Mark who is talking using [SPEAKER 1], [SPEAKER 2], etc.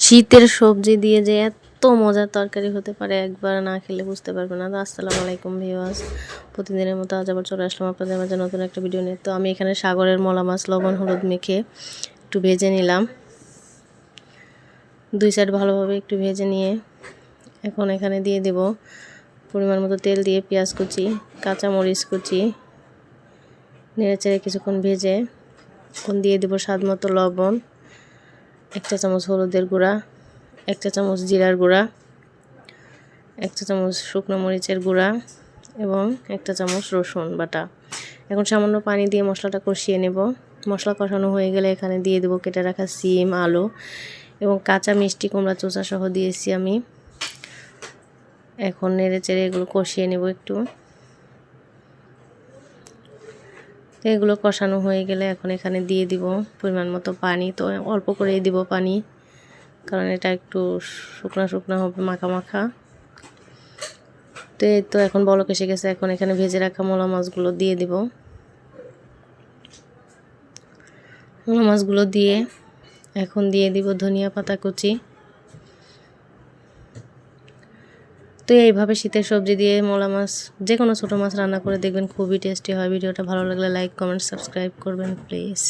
[SPEAKER 1] শীতের সবজি দিয়ে যে এত মজার তরকারি হতে পারে একবার না খেলে বুঝতে পারবে না। তো আসসালামু আলাইকুম ভিউয়ার্স, প্রতিদিনের মতো আজ আবার চলে আসলাম আপনাদের মাঝে নতুন একটা ভিডিও নিয়ে। তো আমি এখানে সাগরের মলা মাছ লবণ হলুদ মেখে একটু ভেজে নিলাম। দুই সাইড ভালোভাবে একটু ভেজে নিয়ে এখন এখানে দিয়ে দেব পরিমাণ মতো তেল দিয়ে পেঁয়াজ কুচি, কাঁচামরিচ কুচি, নেড়েচেড়ে কিছুক্ষণ ভেজে এখন দিয়ে দেব স্বাদ মতো লবণ, 1 চা চামচ হলুদের গুঁড়া, 1 চা চামচ জিরার গুঁড়া, 1 চা চামচ শুকনো মরিচের গুঁড়া এবং 1 চা চামচ রসুন বাটা। এখন সামান্য পানি দিয়ে মশলাটা কষিয়ে নেব। মশলা কষানো হয়ে গেলে এখানে দিয়ে দেব কেটে রাখা সিম, আলু এবং কাঁচা মিষ্টি কুমড়া চোচা সহ দিয়েছি আমি। এখন নেড়েচেড়ে এগুলো কষিয়ে নেব একটু। তো এগুলো কষানো হয়ে গেলে এখন এখানে দিয়ে দিব পরিমাণ মতো পানি। তো অল্প করেই দিব পানি, কারণ এটা একটু শুকনা শুকনা হবে, মাখা মাখা। তো এই তো এখন বলক এসে গেছে। এখন এখানে ভেজে রাখা মলা মাছগুলো দিয়ে দিব। মলা মাছগুলো দিয়ে এখন দিয়ে দিব ধনিয়া পাতা কুচি। তো এইভাবে শীতের সবজি দিয়ে মলা মাছ, যে কোনো ছোটো মাছ রান্না করে দেখবেন, খুবই টেস্টি হয়। ভিডিওটা ভালো লাগলে লাইক, কমেন্ট, সাবস্ক্রাইব করবেন প্লিজ।